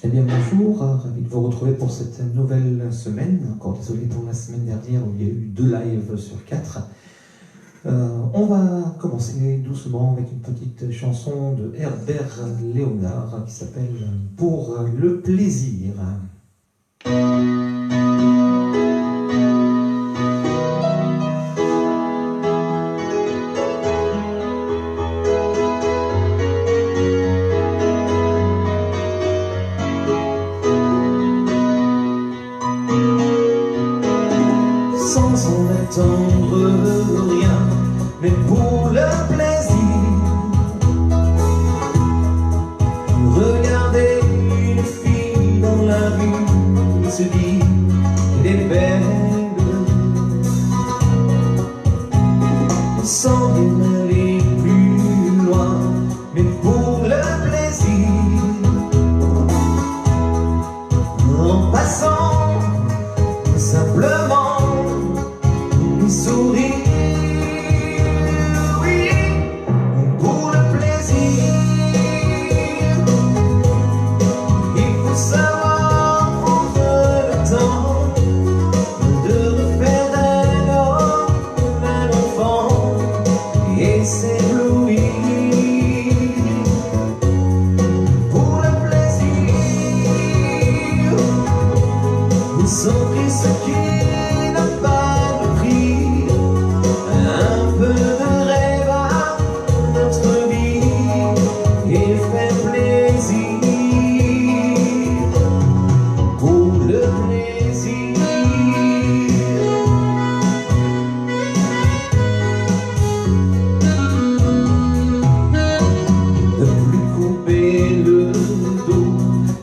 Eh bien bonjour, ravi de vous retrouver pour cette nouvelle semaine. Encore désolé pour la semaine dernière où il y a eu 2 lives sur 4. On va commencer doucement avec une petite chanson de Herbert Léonard qui s'appelle « Pour le plaisir ». Sans en attendre rien, mais pour le plaisir. Regarder une fille dans la rue et se dire qu'elle est belle, sans bien aller plus loin, mais pour le plaisir. En passant simplement sourire, oui, pour le plaisir. Il faut savoir prendre le temps de refaire d'un homme un enfant et s'éblouir. Pour le plaisir, sans prix ce qui n'a pas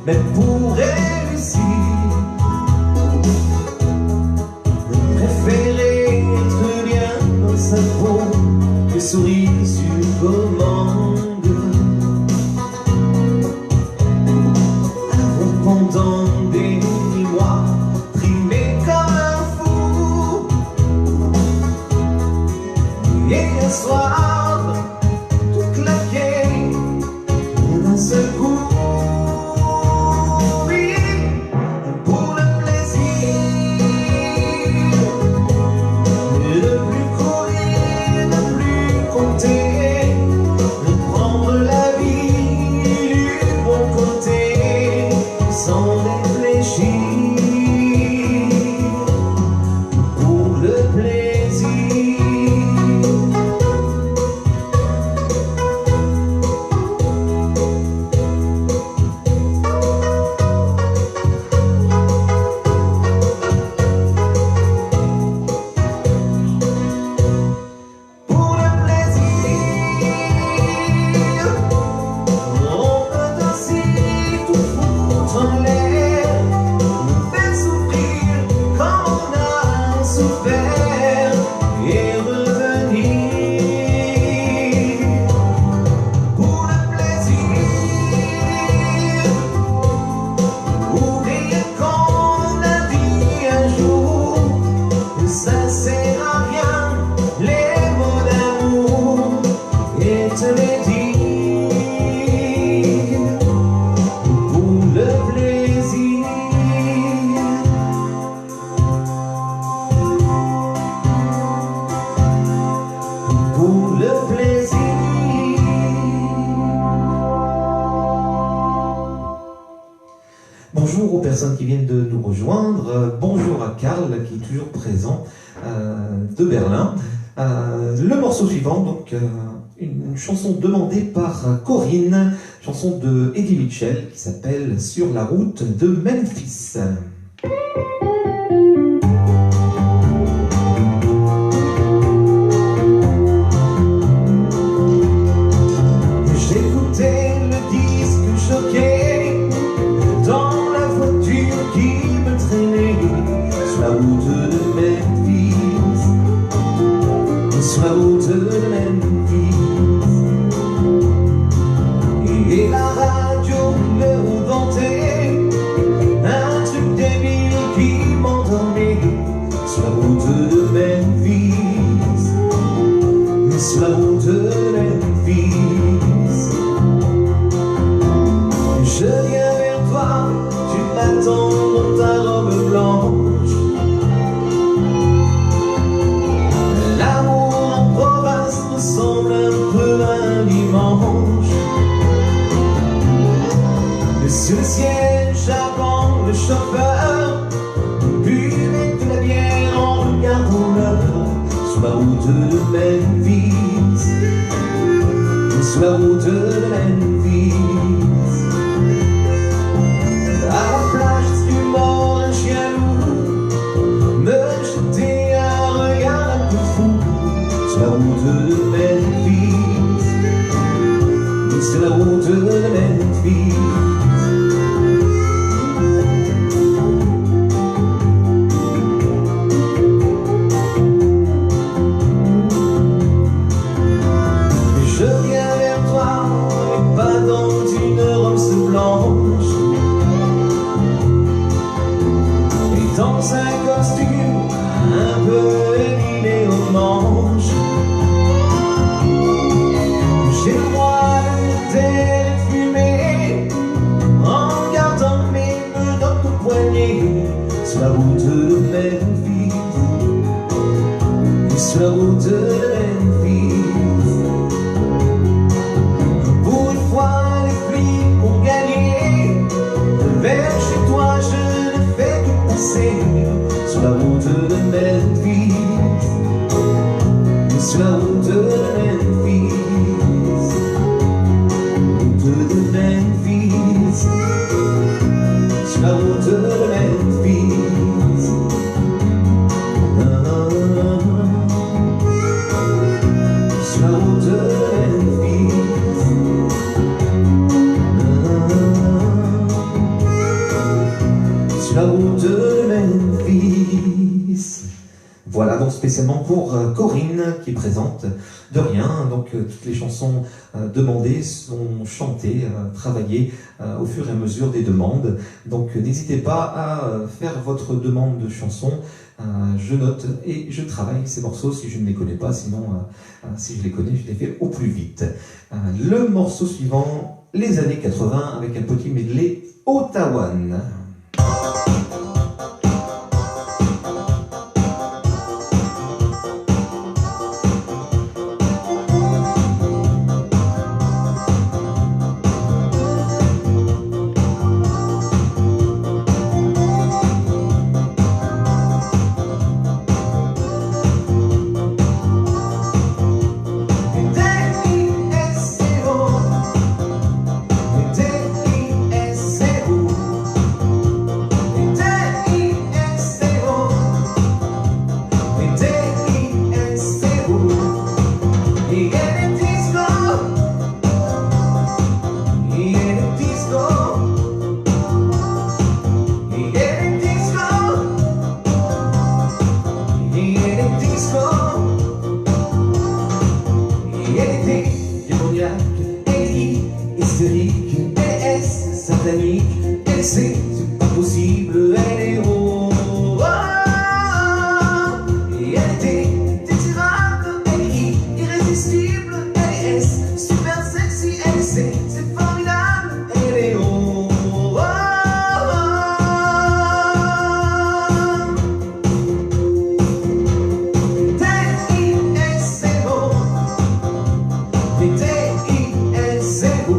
mais pour réussir, préférer être bien dans sa peau que sourire sur commande. Avoir pendant des mois trimé comme un fou, et un soir tout claqué d'un seul coup. Bonjour aux personnes qui viennent de nous rejoindre. Bonjour à Karl qui est toujours présent de Berlin. Le morceau suivant, donc une chanson demandée par Corinne, chanson de Eddie Mitchell qui s'appelle Sur la route de Memphis. J'écoutais le disque choqué dans la voiture qui me traînait sur la route de Memphis, sur la route de Memphis. Et la radio me vantait un truc débile qui m'endormait sur la route de Memphis, sur la route de Memphis. Je viens vers toi chauffeur buvait de la bière en regardant l'heure sur la route de Memphis, sur la route de Memphis. À la plage du mort, un chien loup me jetait un regard un peu fou sur la route de Memphis, sur la route de Memphis. Dans un costume un peu élimé aux manches, j'ai le droit de terre et de fumer en gardant mes menottes au poignet sur la route de Memphis, sur la route de Memphis. Pour une fois les flics ont gagné, vers chez toi je ne fais que passer sur la route de Memphis, sur la route de Memphis, route de Memphis, sur la route de Memphis. Sur la route de Memphis. Sur la route de Memphis. Voilà donc spécialement pour Corinne qui est présente. De rien, donc toutes les chansons demandées sont chantées, travaillées au fur et à mesure des demandes. Donc n'hésitez pas à faire votre demande de chansons. Je note et je travaille ces morceaux si je ne les connais pas, sinon si je les connais, je les fais au plus vite. Le morceau suivant, les années 80 avec un petit medley Ottawan. C'est pas possible, elle est haut. Et elle était désirable, elle est irrésistible, elle est super sexy, elle c'est formidable, elle est haut. T-I-S-C-O, T-I-S-C-O.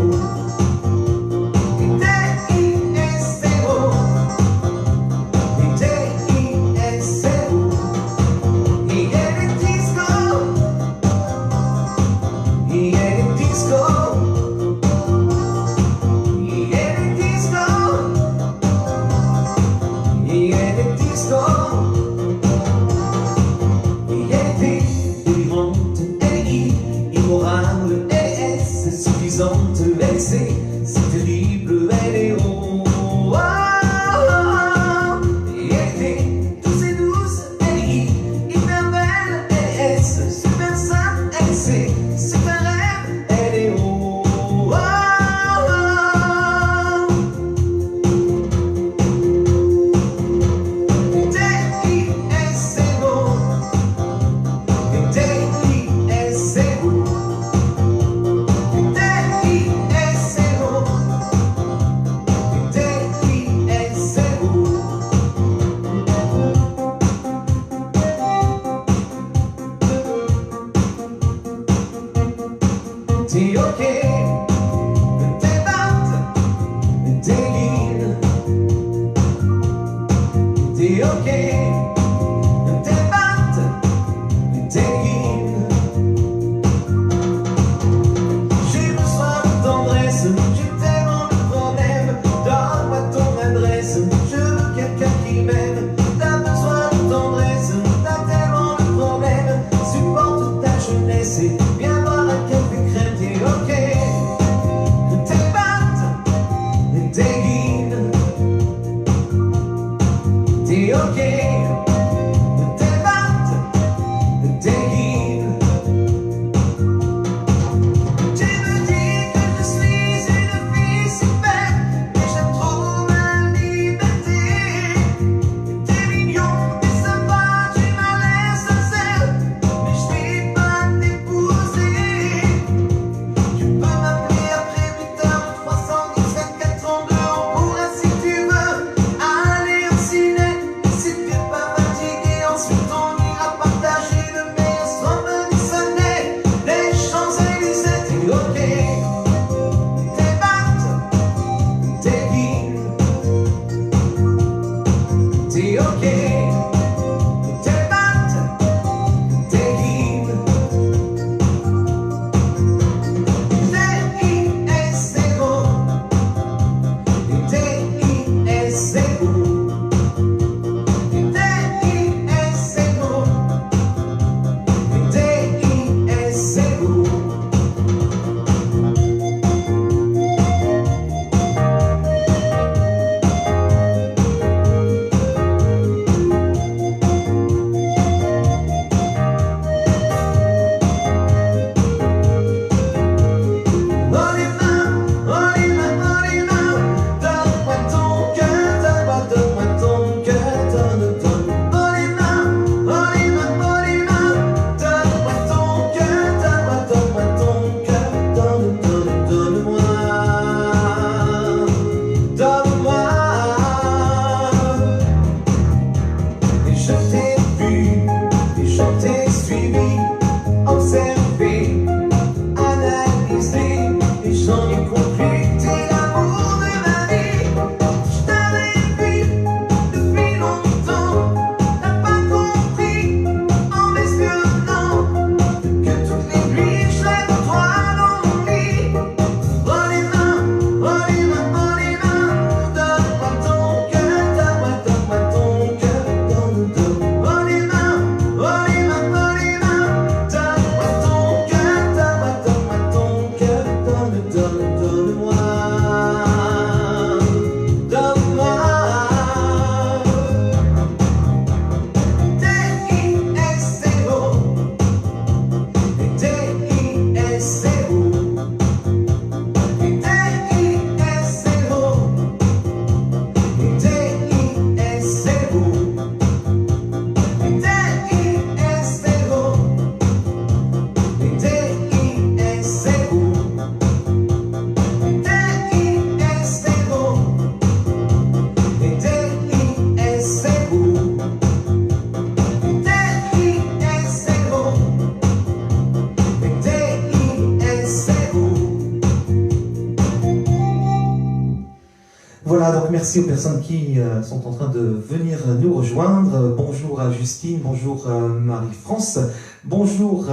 Voilà, donc merci aux personnes qui sont en train de venir nous rejoindre. Bonjour à Justine, bonjour Marie-France, bonjour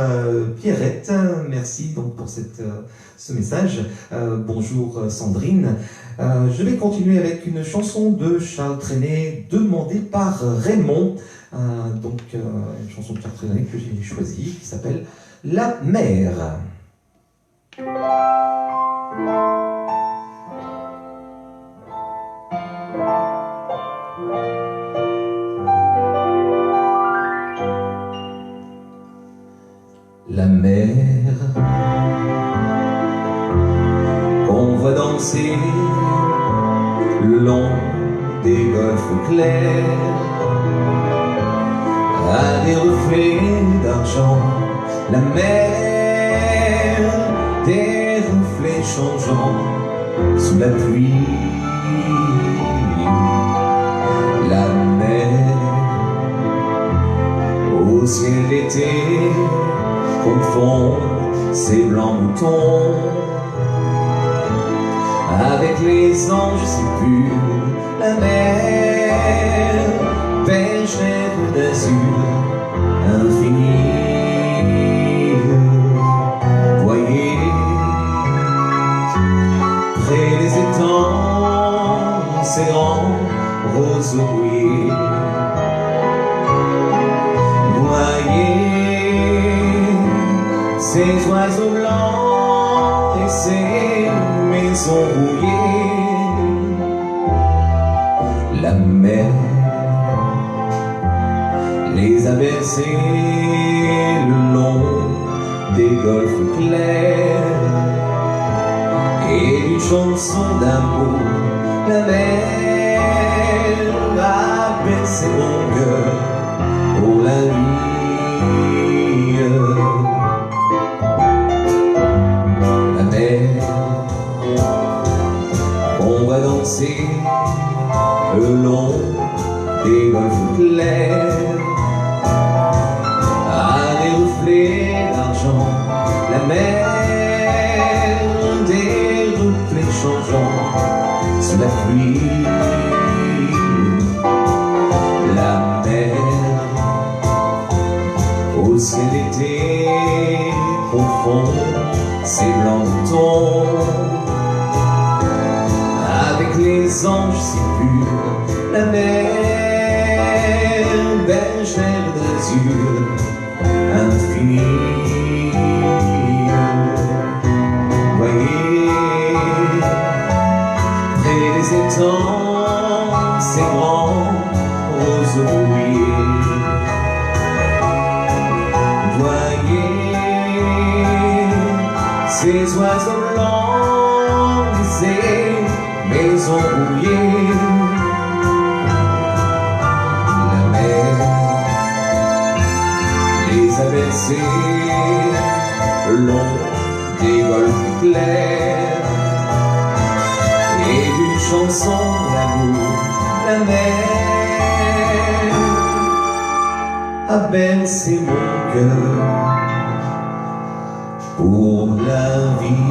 Pierrette, merci donc pour ce message. Bonjour Sandrine. Je vais continuer avec une chanson de Charles Trenet demandée par Raymond. Une chanson de Charles Trenet que j'ai choisie qui s'appelle La mer. La mer qu'on voit danser le long des golfes clairs a des reflets d'argent. La mer, des reflets changeants sous la pluie. La mer au ciel d'été confond ces blancs moutons avec les anges si purs. La mer, pêche rêve d'azur infini. Voyez, près des étangs, ces grands roseaux bouillés. Voyez ces oiseaux blancs et ces maisons rouillées. La mer les a bercés le long des golfes clairs et d'une chanson d'amour. La mer a bercé mon cœur pour la nuit. La mer qu'on va danser le long des golfes clairs a des reflets d'argent. La mer, des reflets changeants sous la pluie. La mer au ciel d'été confond ces blancs moutons avec les anges si purs. La mer, bergère d'azur infini. Voyez, près des étangs, ces grands roseaux bouillés. Voyez, ces oiseaux blancs et ces maisons rouillées. La mer les a bercés le long des golfes clairs et d'une chanson d'amour. La mer a bercé mon cœur pour la vie.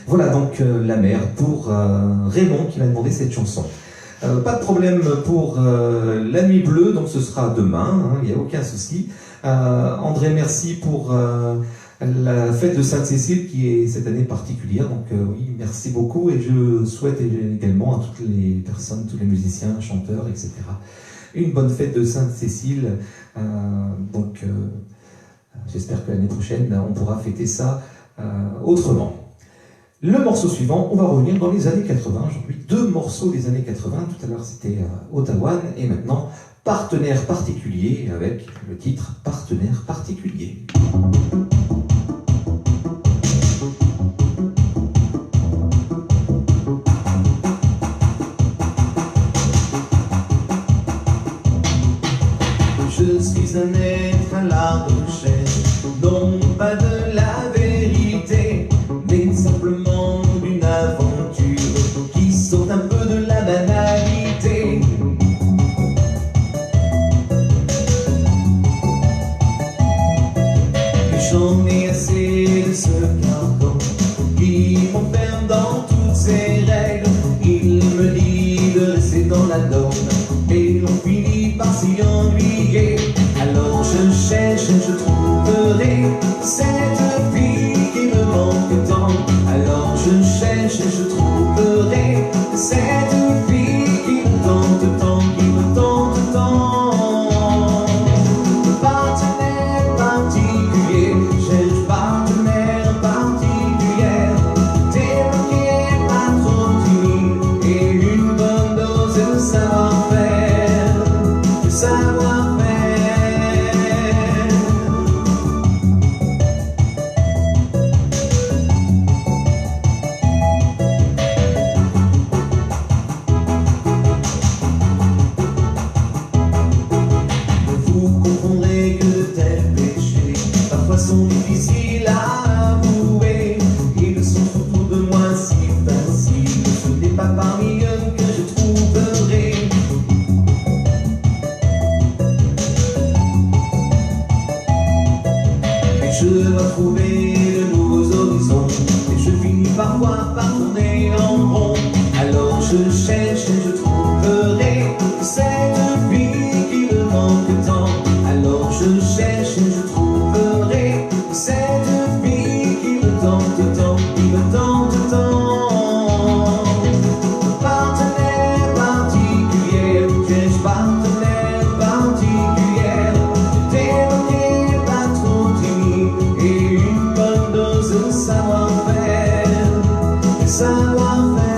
Voilà donc La mer pour Raymond qui m'a demandé cette chanson. Pas de problème pour La nuit bleue, donc ce sera demain, il n'y a aucun souci. André, merci pour la fête de Sainte-Cécile qui est cette année particulière. Donc oui, merci beaucoup et je souhaite également à toutes les personnes, tous les musiciens, chanteurs, etc. une bonne fête de Sainte-Cécile. J'espère que l'année prochaine, on pourra fêter ça autrement. Le morceau suivant, on va revenir dans les années 80. Aujourd'hui, 2 morceaux des années 80. Tout à l'heure, c'était Ottawa. Et maintenant, Partenaire particulier, avec le titre Partenaire particulier. Je suis un être à la recherche, non pas de la vérité, mais simplement d'une aventure qui saute un peu de la banalité. J'en ai assez de ce carcan qui m'enferme dans toutes ses règles. Il me dit de rester dans la norme, et l'on finit par s'y ennuyer. Alors je cherche et je trouverai cette fille qui me manque tant. Alors je cherche et je trouverai cette fille qui me tente tant, qui me tente tant. Partenaire particulier, cherche partenaire particulière, débloqué, pas trop timide, et une bonne dose de savoir-faire, de savoir-faire. Vous comprendrez que de tels péchés parfois sont difficiles à avouer. Ils sont autour de moi si faciles, ce n'est pas parmi eux que je trouverai. Et je dois trouver de nouveaux horizons, et je finis parfois par tourner en rond. Alors je cherche et je trouverai cette fille qui me manque tant. Alors je cherche et je trouverai cette fille qui me tente tant, qui me tente tant. Partenaire particulier, cherche partenaire particulière, débloqué, pas trop timide, et une bonne dose de savoir-faire, de savoir-faire.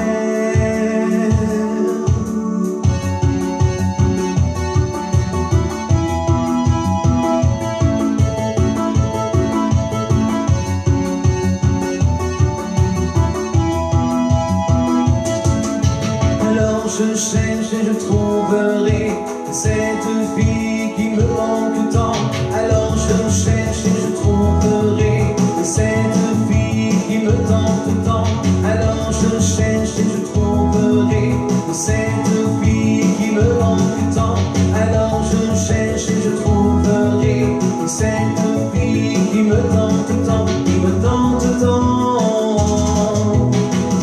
Alors je cherche et je trouverai cette fille qui me manque tant. Alors je cherche et je trouverai cette fille qui me tente tant. Alors je cherche et je trouverai cette fille qui me manque tant. Alors je cherche et je trouverai cette fille qui me tente tant, qui me tente tant.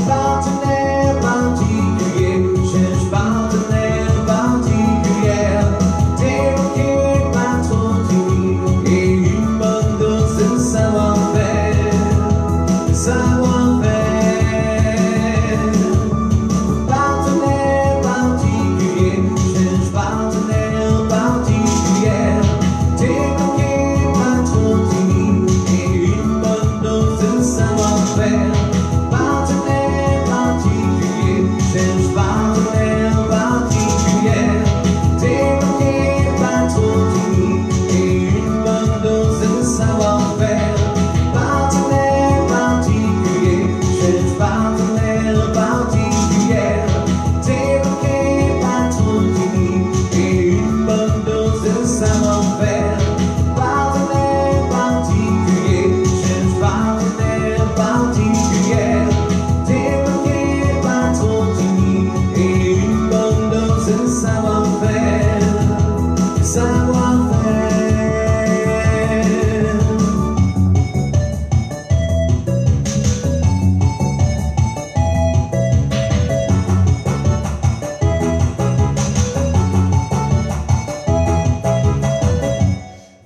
Partenaire particulier, cherche partenaire particulière, débloqué, pas trop timide, et une bonne dose de savoir-faire, de savoir-faire. Partenaire particulier, cherche partenaire particulière, débloqué, pas trop timide, et une bonne dose de savoir-faire. Partenaire particulier, cherche partenaire particulière, débloqué, pas trop timide, et une bonne dose de savoir-faire. Partenaire particulier, cherche partenaire particulière, débloqué, pas trop timide, et une bonne dose de savoir-faire. Partenaire particulier, cherche partenaire particulière, débloqué, pas trop timide, et une bonne dose de savoir-faire, de savoir-faire.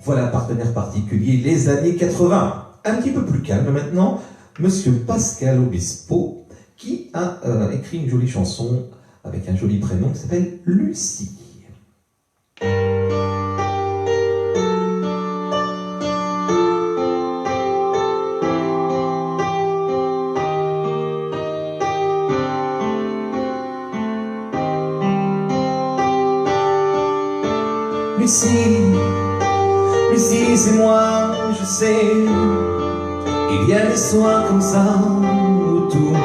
Voilà, Partenaire particulier, les années 80. Un petit peu plus calme maintenant, Monsieur Pascal Obispo, qui a écrit une jolie chanson avec un joli prénom qui s'appelle Lucie. Lucie, Lucie, c'est moi, je sais. Il y a des soirs comme ça où tout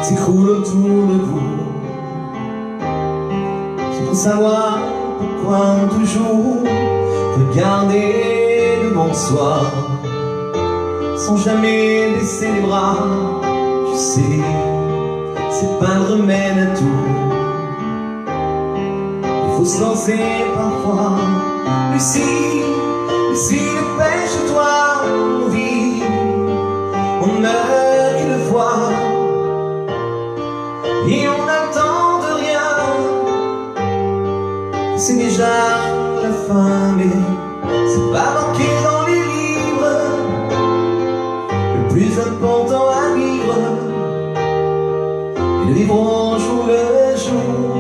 s'écroule autour de vous. C'est pour savoir pourquoi toujours regarder devant soi sans jamais baisser les bras. Je sais, c'est pas le remède à tout. Il faut se lancer parfois. Lucie, Lucie, dépêche-toi, on vit, on meurt qu'une fois, et on n'attend de rien. C'est déjà la fin, mais c'est pas marqué dans les livres. Le plus important à vivre, et le vivre au jour le jour.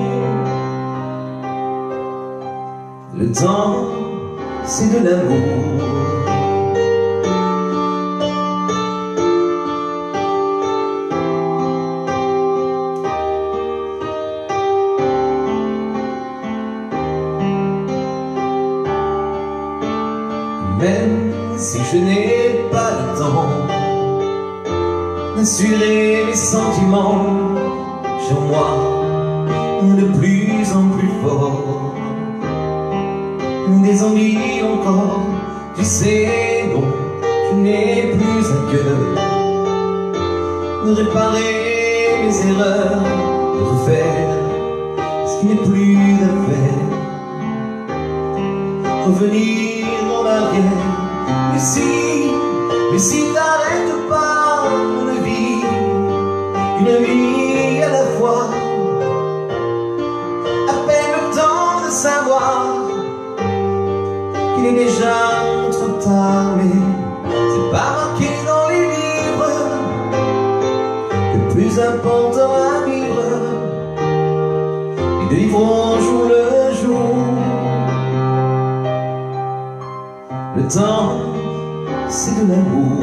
Le temps, c'est de l'amour. Même si je n'ai pas le temps d'assurer mes sentiments, j'ai en moi de plus en plus fort des envies encore. Tu sais, non, je n'ai plus à cœur de réparer mes erreurs, de refaire ce qui n'est plus à faire, revenir en arrière. Lucie, Lucie, t'arrête pas, une vie à la fois. À peine le temps de savoir qu'il est déjà trop tard, mais c'est pas marqué dans les livres. Le plus important à vivre est de vivre au jour le jour. Le temps, c'est de l'amour.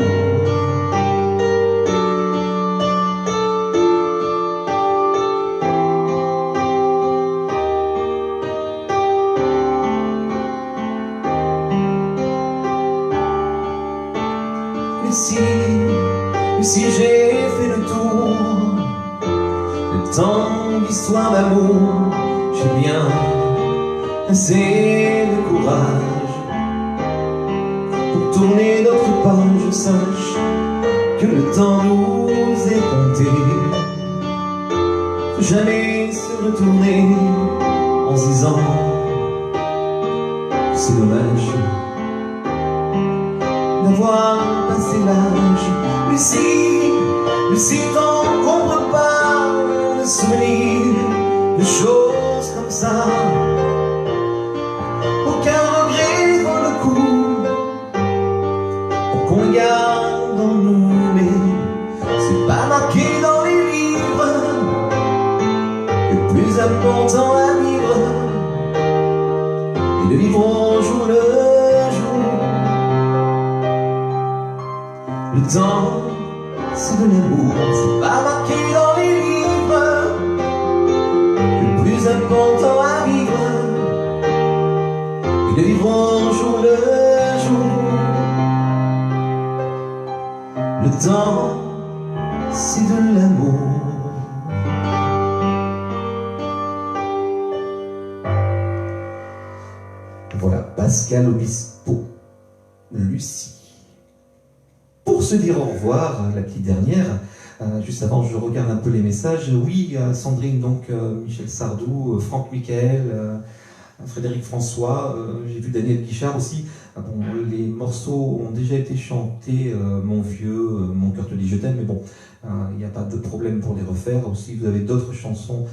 Lucie, Lucie, j'ai fait le tour de tant d'histoires d'amour. J'ai bien assez de courage pour tourner notre page. Sache que le temps nous est compté. Faut jamais se retourner en se disant que c'est dommage d'avoir passé l'âge. Lucie, Lucie, t'encombres pas de souvenirs, de choses comme ça. Aucun regret vaut le coup pour qu'on le garde en nous, mais c'est pas marqué dans les livres. Le plus important à vivre est de vivre au jour le jour. Le temps, c'est de l'amour, c'est pas marqué dans les livres. Le plus important à vivre est de vivre au jour le jour. Le temps, c'est de l'amour. Voilà, Pascal Obispo, Lucie. Pour se dire au revoir, la petite dernière, juste avant je regarde un peu les messages. Oui, Sandrine, donc Michel Sardou, Franck Michael, Frédéric François, j'ai vu Daniel Guichard aussi. Bon, les morceaux ont déjà été chantés, Mon vieux, Mon cœur te dit je t'aime, mais bon, il n'y a pas de problème pour les refaire. Ou si vous avez d'autres chansons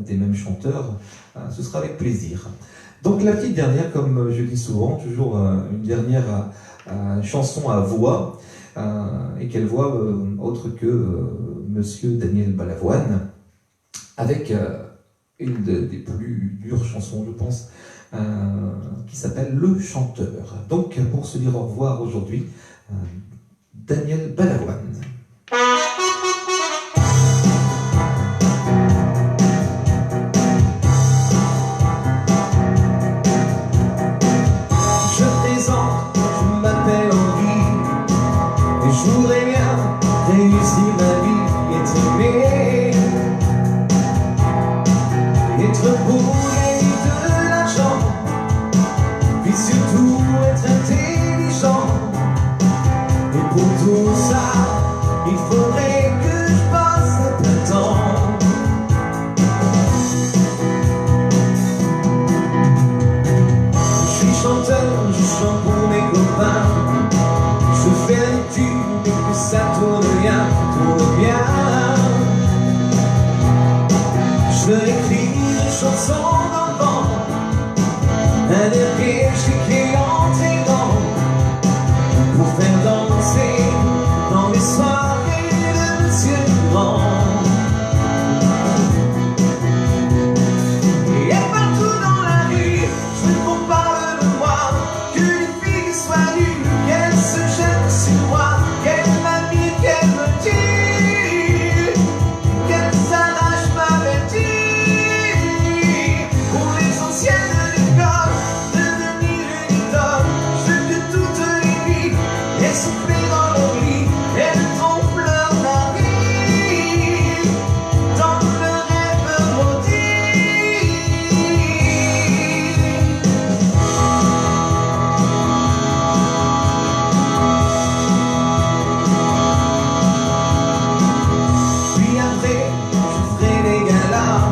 des mêmes chanteurs, ce sera avec plaisir. Donc la petite dernière, comme je dis souvent, toujours une dernière chanson à voix, et quelle voix autre que Monsieur Daniel Balavoine, avec une des plus dures chansons, je pense, qui s'appelle Le Chanteur. Donc pour se dire au revoir aujourd'hui, Daniel Balavoine. Je voudrais bien réussir ma vie, être aimé, être beau, gagner de l'argent, puis surtout être intelligent. Et pour tout ça, il faudrait que je passe un peu de temps. Je suis chanteur, je chante pour mes copains. Je fais un tube et que ça tourne bien. Je écris une chanson dans le vent, un air qui est entraînant, pour faire danser dans les soirées de Monsieur Grand. Et partout dans la rue, je veux qu'on parle de moi, que les filles soient nues, qu'elles se jettent sur moi, qu'elles m'admirent, qu'elles me tuent, qu'elles s'arrachent ma vertu. Pour les anciennes de l'école, devenir une idole, je veux que toutes les filles aient soufflé dans leur lit, elles trompent leur mari dans le rêve maudit. Puis après, je ferai des galas,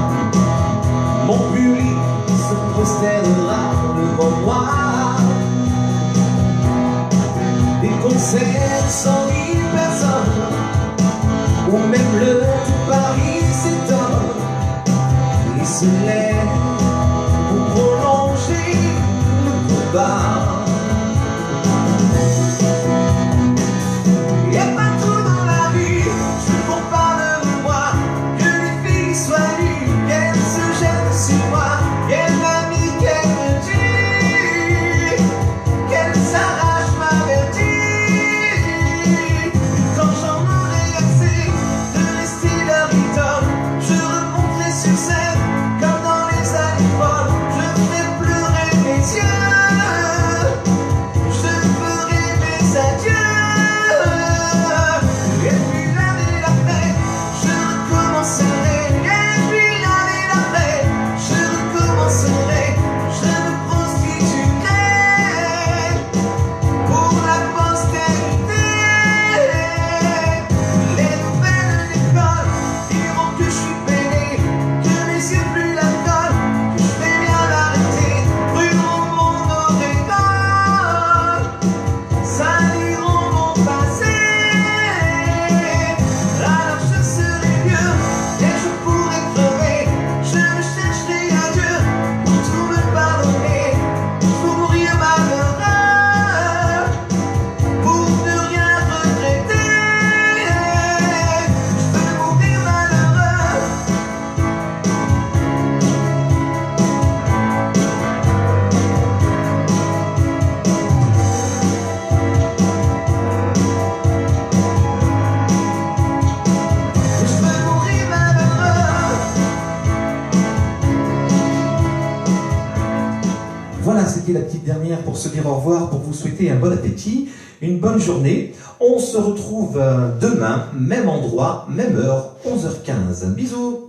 mon public se prosternera devant moi. Des concerts, 100 000 personnes, ou même le tout Paris s'étonne et se lève pour prolonger le combat. Et partout dans la rue, je veux qu'on parle de moi, que les filles soient nues, qu'elles se jettent sur moi, qu'elles m'admirent, qu'elles me tuent, qu'elles s'arrachent ma vertu. Quand j'en aurai assez de rester leur idole, je remonterai sur scène comme dans les années folles. Je ferai pleurer mes yeux, je ferai mes adieux. Et puis l'année d'après, je recommencerai. Et puis l'année d'après, je recommencerai. Je me prostituerai pour la postérité. Les nouvelles de l'école diront que je suis pédé, que mes yeux plus l'alcool, que je vais bien l'arrêter. Brûleront mon auréole, saliront mon passé. Alors je serai vieux et je pourrai crever. Je me chercherai un Dieu pour tout me pardonner, pour mourir malheureux, pour ne rien regretter. Je veux mourir malheureux. Je veux mourir malheureux. Voilà, c'était la petite dernière pour se dire au revoir, pour vous souhaiter un bon appétit, une bonne journée. On se retrouve demain, même endroit, même heure, 11h15. Bisous!